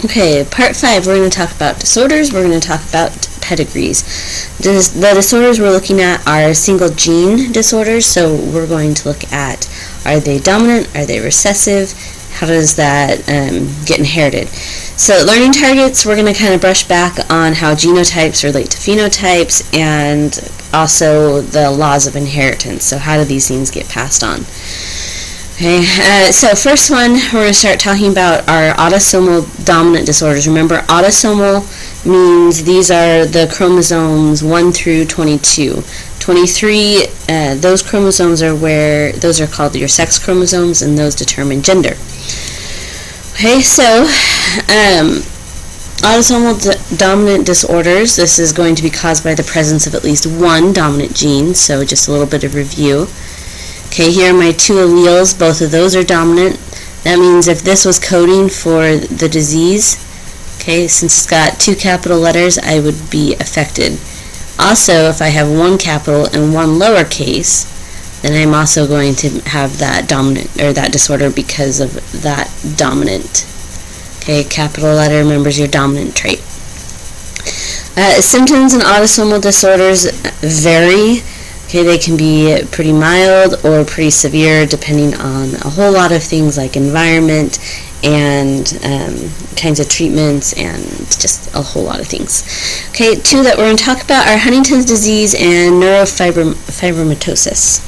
Okay, part 5, we're going to talk about disorders. We're going to talk about pedigrees. The disorders we're looking at are single gene disorders, so we're going to look at, are they dominant, are they recessive, how does that get inherited? So learning targets, we're going to kind of brush back on how genotypes relate to phenotypes and also the laws of inheritance. So how do these things get passed on? Okay, so first one, we're going to start talking about our autosomal dominant disorders. Remember, autosomal means these are the chromosomes 1 through 22. 23, those chromosomes are those are called your sex chromosomes, and those determine gender. Okay, so autosomal dominant disorders, this is going to be caused by the presence of at least one dominant gene, so just a little bit of review. Okay, here are my 2 alleles. Both of those are dominant. That means if this was coding for the disease, okay, since it's got 2 capital letters, I would be affected. Also, if I have 1 capital and 1 lowercase, then I'm also going to have that dominant, or that disorder, because of that dominant. Okay, capital letter, remembers your dominant trait. Symptoms in autosomal disorders vary. Okay, they can be pretty mild or pretty severe depending on a whole lot of things like environment and kinds of treatments and just a whole lot of things. Okay, 2 that we're going to talk about are Huntington's disease and neurofibromatosis.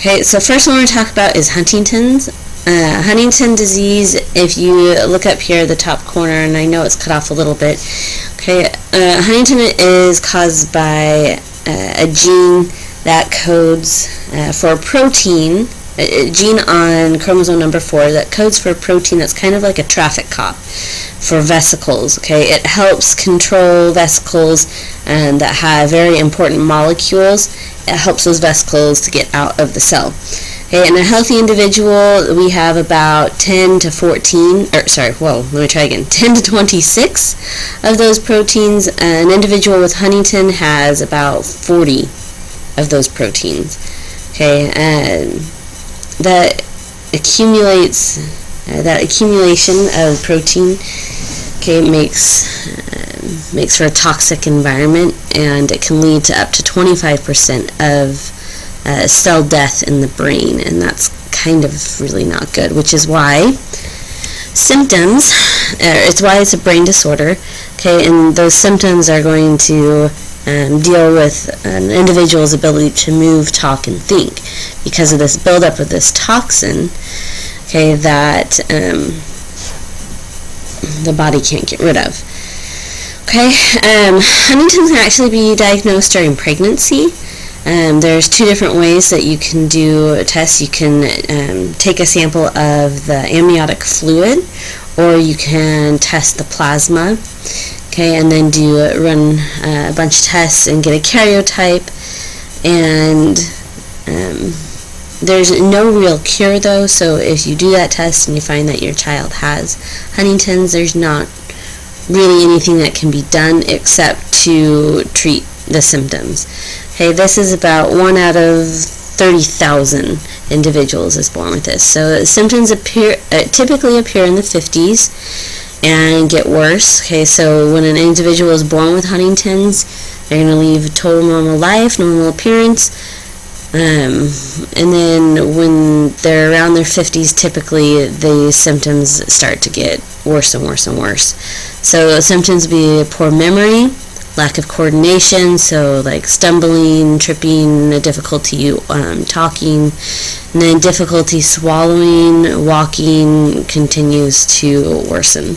Okay, so first one we're going to talk about is Huntington's. Huntington disease, if you look up here at the top corner, and I know it's cut off a little bit, okay, Huntington is caused by a gene that codes for a protein, a gene on chromosome number 4 that codes for a protein that's kind of like a traffic cop for vesicles. Okay, it helps control vesicles and that have very important molecules. It helps those vesicles to get out of the cell. Okay, in a healthy individual, we have about 10 to 26 of those proteins. An individual with Huntington has about 40 of those proteins. Okay, and that accumulation of protein, okay, makes for a toxic environment, and it can lead to up to 25% of cell death in the brain, and that's kind of really not good, which is why symptoms, it's why it's a brain disorder, okay, and those symptoms are going to deal with an individual's ability to move, talk, and think because of this buildup of this toxin, okay, that the body can't get rid of. Okay, Huntington can actually be diagnosed during pregnancy. There's 2 different ways that you can do a test. You can take a sample of the amniotic fluid, or you can test the plasma, okay, and then run a bunch of tests and get a karyotype. And there's no real cure, though, so if you do that test and you find that your child has Huntington's, there's not really anything that can be done except to treat the symptoms. Okay, this is about 1 out of 30,000 individuals is born with this. So the symptoms typically appear in the 50s and get worse. Okay, so when an individual is born with Huntington's, they're going to leave a total normal life, normal appearance, and then when they're around their 50s, typically the symptoms start to get worse and worse and worse. So the symptoms be poor memory, lack of coordination, so like stumbling, tripping, difficulty talking, and then difficulty swallowing, walking continues to worsen.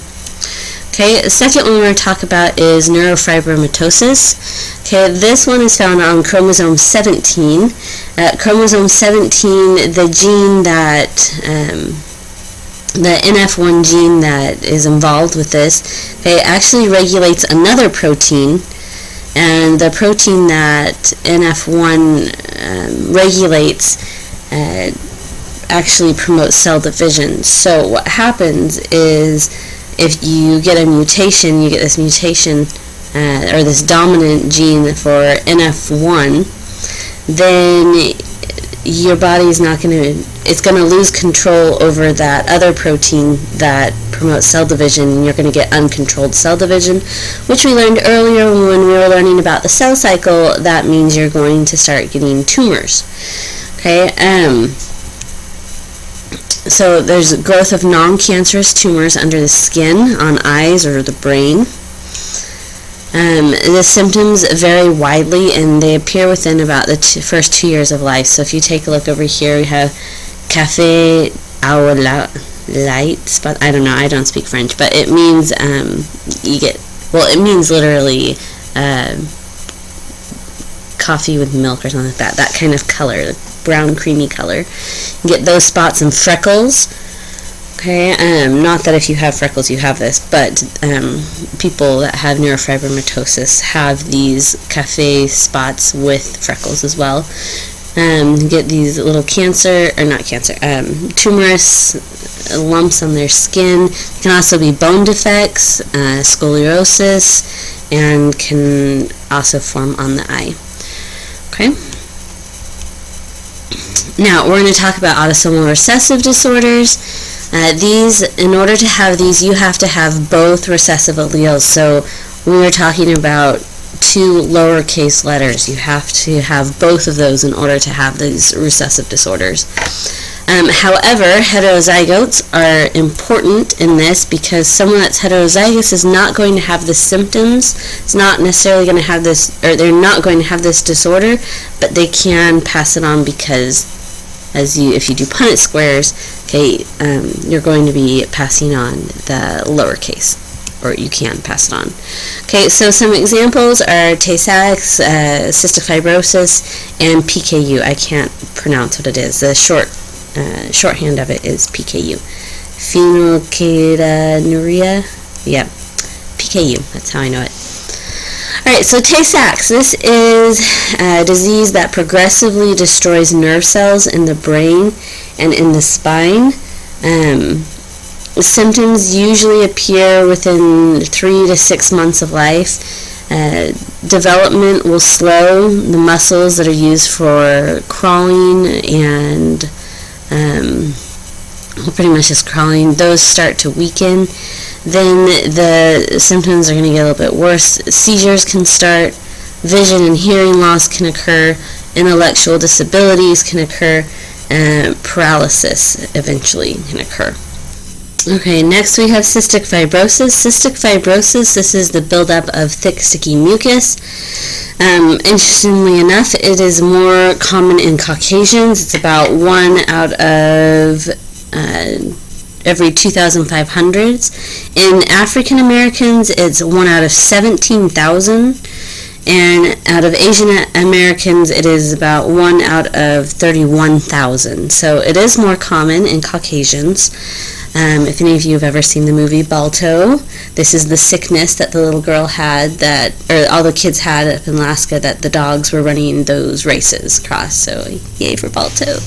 Okay, the second one we're going to talk about is neurofibromatosis. Okay, this one is found on chromosome 17. Chromosome 17, the gene that the NF1 gene that is involved with this, okay, actually regulates another protein, and the protein that NF1 regulates actually promotes cell division. So what happens is if you get a mutation, you get this mutation or this dominant gene for NF1, then your body is not going to, it's going to lose control over that other protein that promotes cell division, and you're going to get uncontrolled cell division, which we learned earlier when we were learning about the cell cycle. That means you're going to start getting tumors. Okay, so there's growth of non-cancerous tumors under the skin, on eyes, or the brain. The symptoms vary widely, and they appear within about the first 2 years of life. So if you take a look over here, we have café au lait spot. I don't know, I don't speak French, but it means you get, well, it means literally coffee with milk or something like that. That kind of color, brown creamy color. You get those spots and freckles. Okay, not that if you have freckles you have this, but people that have neurofibromatosis have these café spots with freckles as well. You get these little tumorous lumps on their skin. It can also be bone defects, scoliosis, and can also form on the eye. Okay. Now, we're going to talk about autosomal recessive disorders. In order to have these, you have to have both recessive alleles. So when we're talking about 2 lowercase letters, you have to have both of those in order to have these recessive disorders. However, heterozygotes are important in this because someone that's heterozygous is not going to have the symptoms. It's not necessarily going to have this, or they're not going to have this disorder, but they can pass it on because if you do Punnett squares, okay, you're going to be passing on the lowercase, or you can pass it on. Okay, so some examples are Tay-Sachs, cystic fibrosis, and PKU. I can't pronounce what it is. The shorthand of it is PKU. Phenylketonuria? Yeah, PKU. That's how I know it. Alright, so Tay-Sachs. This is a disease that progressively destroys nerve cells in the brain and in the spine. Symptoms usually appear within 3 to 6 months of life. Development will slow. The muscles that are used for crawling and pretty much just crawling, those start to weaken. Then the symptoms are going to get a little bit worse. Seizures can start, vision and hearing loss can occur, intellectual disabilities can occur, and paralysis eventually can occur. Okay, next we have cystic fibrosis. Cystic fibrosis, this is the buildup of thick, sticky mucus. Interestingly enough, it is more common in Caucasians. It's about 1 out of every 2,500. In African Americans, it's 1 out of 17,000. And out of Asian Americans, it is about 1 out of 31,000. So it is more common in Caucasians. If any of you have ever seen the movie Balto, this is the sickness that the little girl had, or all the kids had up in Alaska, that the dogs were running those races across. So yay for Balto.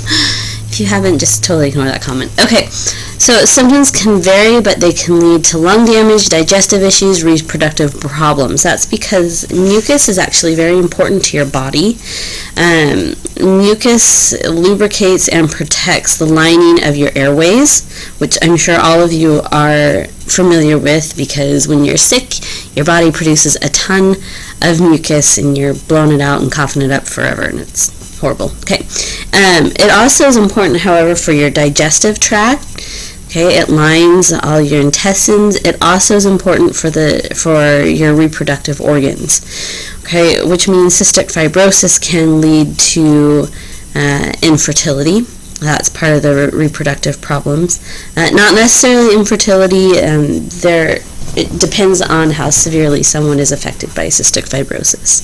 If you haven't, just totally ignore that comment. Okay, so symptoms can vary, but they can lead to lung damage, digestive issues, reproductive problems. That's because mucus is actually very important to your body. Mucus lubricates and protects the lining of your airways, which I'm sure all of you are familiar with, because when you're sick, your body produces a ton of mucus and you're blowing it out and coughing it up forever, and it's horrible. Okay. It also is important, however, for your digestive tract. Okay, it lines all your intestines. It also is important for your reproductive organs. Okay, which means cystic fibrosis can lead to infertility. That's part of the reproductive problems. Not necessarily infertility. It depends on how severely someone is affected by cystic fibrosis.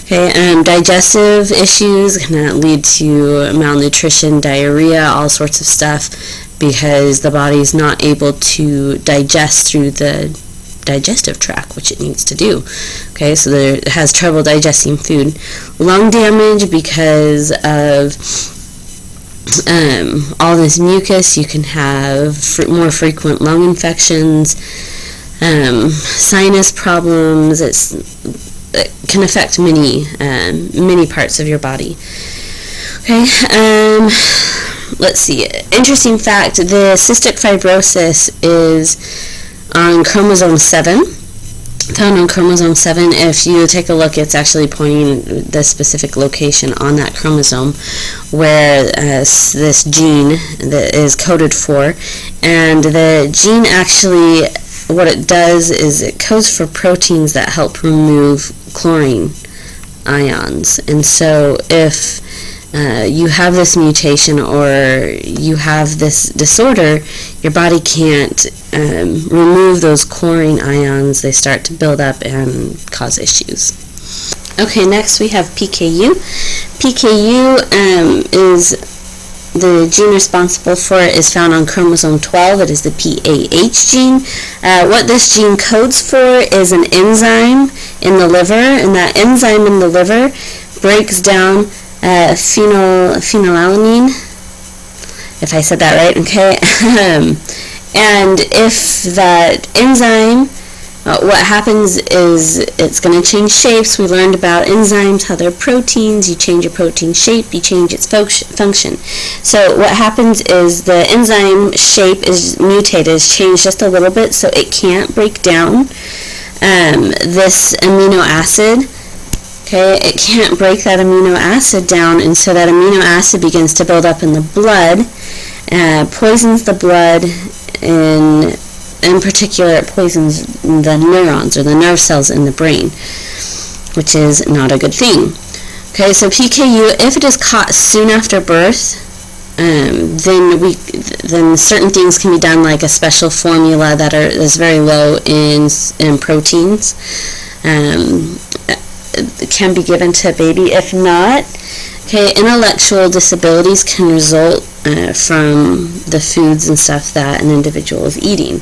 Okay, digestive issues can lead to malnutrition, diarrhea, all sorts of stuff, because the body is not able to digest through the digestive tract, which it needs to do. Okay, so it has trouble digesting food. Lung damage because of all this mucus. You can have more frequent lung infections, sinus problems. It can affect many parts of your body. Okay, let's see. Interesting fact, the cystic fibrosis is on chromosome 7. Found on chromosome 7. If you take a look, it's actually pointing the specific location on that chromosome where this gene that is coded for. And the gene actually, what it does is it codes for proteins that help remove chlorine ions. And so if you have this mutation or you have this disorder, your body can't remove those chlorine ions. They start to build up and cause issues. Okay, next we have PKU. PKU is the gene responsible for it is found on chromosome 12. It is the PAH gene. What this gene codes for is an enzyme in the liver, and that enzyme in the liver breaks down phenylalanine, if I said that right, okay? And if that enzyme, what happens is it's going to change shapes. We learned about enzymes, how they're proteins. You change your protein shape, you change its function. So what happens is the enzyme shape is mutated, is changed just a little bit, so it can't break down this amino acid. Okay, it can't break that amino acid down, and so that amino acid begins to build up in the blood, poisons the blood. In particular, it poisons the neurons or the nerve cells in the brain, which is not a good thing. Okay, so PKU, if it is caught soon after birth, then certain things can be done, like a special formula that is very low in proteins. Can be given to a baby. If not, okay, intellectual disabilities can result from the foods and stuff that an individual is eating.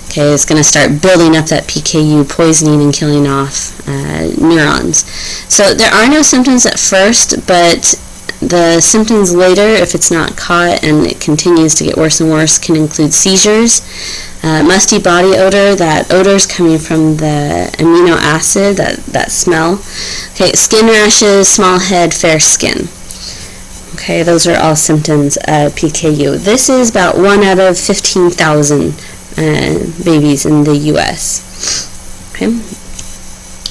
Okay, it's going to start building up that PKU, poisoning and killing off neurons. So there are no symptoms at first, but the symptoms later, if it's not caught and it continues to get worse and worse, can include seizures, musty body odor. That odor is coming from the amino acid, that smell. Okay, skin rashes, small head, fair skin. Okay, those are all symptoms of PKU. This is about 1 out of 15,000 babies in the U.S. Okay.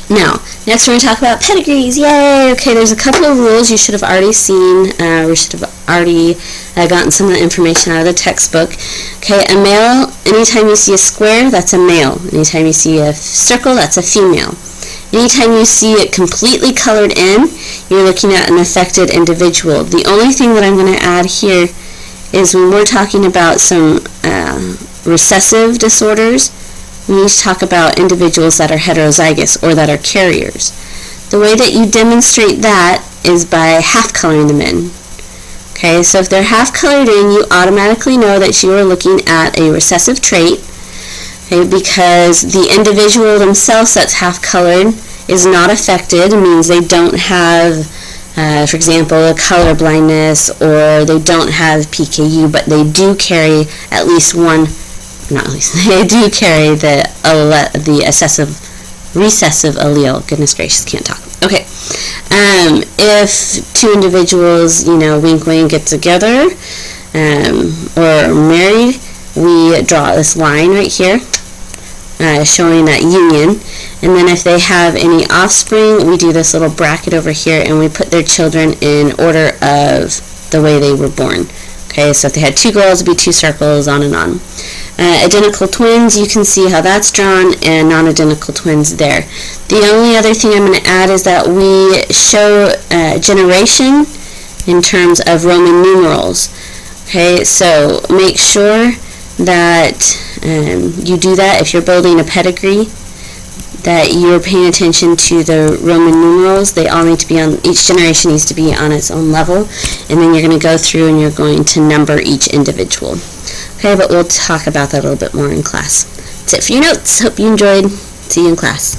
Now, next we're going to talk about pedigrees. Yay! Okay, there's a couple of rules you should have already seen. We should have already gotten some of the information out of the textbook. Okay, a male, anytime you see a square, that's a male. Anytime you see a circle, that's a female. Anytime you see it completely colored in, you're looking at an affected individual. The only thing that I'm going to add here is when we're talking about some recessive disorders, we need to talk about individuals that are heterozygous or that are carriers. The way that you demonstrate that is by half coloring them in. Okay, so if they're half colored in, you automatically know that you are looking at a recessive trait, okay, because the individual themselves that's half colored is not affected. It means they don't have, for example, a color blindness, or they don't have PKU, but they do carry at least one. Not at least, they do carry the recessive allele. Goodness gracious, can't talk. Okay, if two individuals, wink wink, get together, or married, we draw this line right here, showing that union. And then if they have any offspring, we do this little bracket over here, and we put their children in order of the way they were born. Okay, so if they had 2 girls, it'd be 2 circles, on and on. Identical twins, you can see how that's drawn, and non-identical twins there. The only other thing I'm going to add is that we show generation in terms of Roman numerals. Okay, so make sure that you do that if you're building a pedigree, that you're paying attention to the Roman numerals. They all need to be on, each generation needs to be on its own level, and then you're going to go through and you're going to number each individual. Okay, but we'll talk about that a little bit more in class. That's it for your notes. Hope you enjoyed. See you in class.